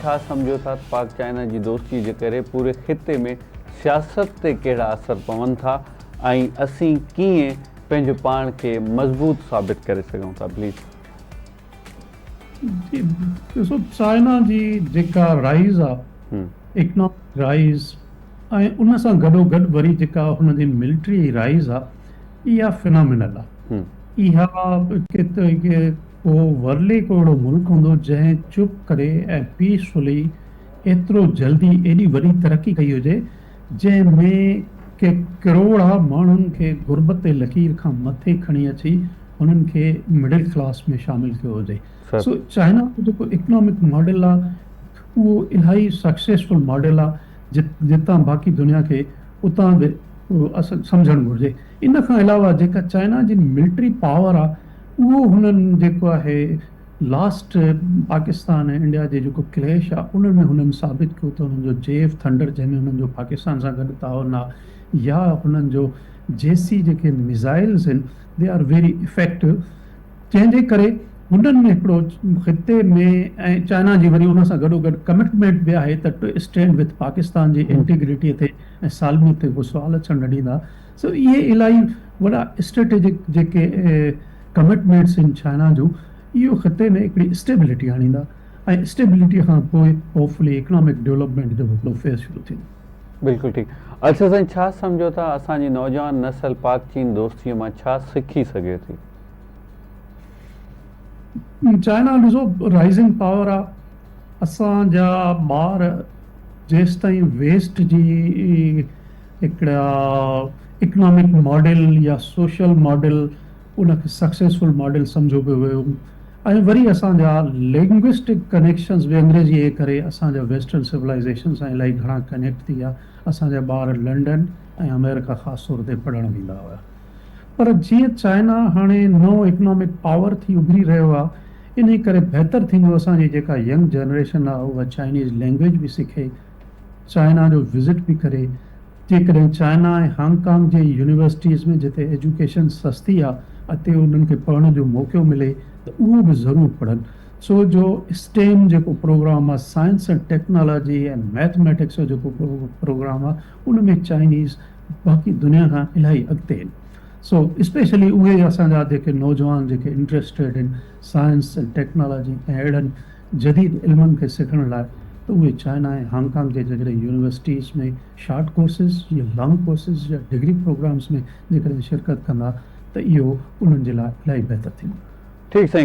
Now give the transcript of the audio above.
छा सम्झो था पाक चाइना जी दोस्ती जे करे पूरे ख़िते में सियासत ते कहिड़ा असर पवनि था ऐं असीं कीअं पंहिंजो पाण खे मज़बूत साबित करे सघूं था? प्लीज़। जी, ॾिसो चाइना जी जेका राइज़ आहे, इकनॉमिक राइज़ ऐं उन सां गॾोगॾु वरी जेका हुनजी मिलिट्री राइज़ आहे, इहा फिनोमिनल आहे। इहा को वर्ले को अहिड़ो मुल्क हूंदो जंहिं चुप करे ऐं पीसफुली एतिरो जल्दी एॾी वॾी तरक़ी कई हुजे जंहिंमें के करोड़ा माण्हुनि खे गुरबत ते लकीर खां मथे खणी अची हुननि खे मिडिल क्लास में शामिलु कयो हुजे। सो चाइना जो जेको इकनॉमिक मॉडल आहे उहो इलाही सक्सेसफुल मॉडल आहे, जितां बाक़ी दुनिया खे उतां बि असां सम्झणु घुरिजे। इन खां अलावा जेका चाइना जी मिलिट्री पावर आहे उहो हुननि जेको आहे लास्ट पाकिस्तान ऐं इंडिया जे जेको क्लैश आहे उन में हुननि साबित कयो त हुननि जो जेफ थंडर जंहिंमें हुननि जो पाकिस्तान सां गॾु ताउन आहे, या हुननि जो जेसी जेके मिज़ाइल्स आहिनि दे आर वेरी इफेक्टिव, जंहिंजे करे हुननि में हिकिड़ो ख़िते में ऐं चाइना जी वरी हुन सां गॾोगॾु कमिटमेंट बि आहे त टू स्टैंड विथ पाकिस्तान जी इंटीग्रिटीअ ते ऐं सालमियत ते को सुवाल अचणु न ॾींदा। सो इहे इलाही वॾा स्ट्रेटेजिक जेके कमिटमेंट्स आहिनि चाइना जूं, इहो ख़िते में हिकिड़ी स्टेबिलिटी आणींदा ऐं स्टेबिलिटीअ खां पोइ होपफुली इकनॉमिक डेवलपमेंट जो हिकिड़ो फेज़ शुरू थींदो। बिल्कुलु ठीकु। अच्छा साईं, छा सम्झो था असांजी नौजवान नस्ल पाक चीन दोस्तीअ मां छा सिखी सघे थी? चाइना ॾिसो राइज़िंग पावर आहे। असांजा ॿार जेसि ताईं वेस्ट जी हिकिड़ा इकनॉमिक मॉडल या सोशल मॉडल उनखे सक्सेसफुल मॉडल सम्झो पियो वियो, ऐं वरी असांजा लैंग्विस्टिक कनेक्शन्स बि अंग्रेजीअ जे करे असांजा वेस्टर्न सिविलाइज़ेशन सां इलाही घणा कनेक्ट थी विया। असांजा ॿार लंडन ऐं अमेरिका ख़ासि तौर ते पढ़णु वेंदा हुआ। पर जीअं चाइना हाणे नओं इकनॉमिक पावर थी उभरी रहियो आहे, इन करे बहितरु थींदो असांजी जेका यंग जनरेशन आहे उहा चाइनीज़ लैंग्वेज बि सिखे, चाइना जो विज़िट बि करे। जेकॾहिं चाइना ऐं हांगकांग जे यूनिवर्सिटीज़ में जिते एजुकेशन सस्ती आहे अते उन्हनि खे पढ़ण जो मौक़ो मिले त उहो बि ज़रूरु पढ़नि। छो जो स्टेम जेको प्रोग्राम आहे, साइंस एंड टेक्नोलॉजी ऐं मैथमेटिक्स जो जेको प्रोग्राम आहे, उन में चाइनीज़ बाक़ी दुनिया खां इलाही अॻिते आहिनि। सो स्पेशली उहे असांजा जेके नौजवान जेके इंट्रस्टेड आहिनि साइंस एंड टेक्नोलॉजी ऐं अहिड़नि जदीद इल्मनि खे सिखण लाइ, त उहे चाइना ऐं हांगकांग जे जेकॾहिं यूनिवर्सिटीज़ में शॉर्ट कोर्सिस या लॉन्ग कोर्सिस या डिग्री प्रोग्राम्स में जेकॾहिं शिरकत कंदा त इहो उन्हनि जे लाइ इलाही बहितरु थींदो। ठीकु साईं।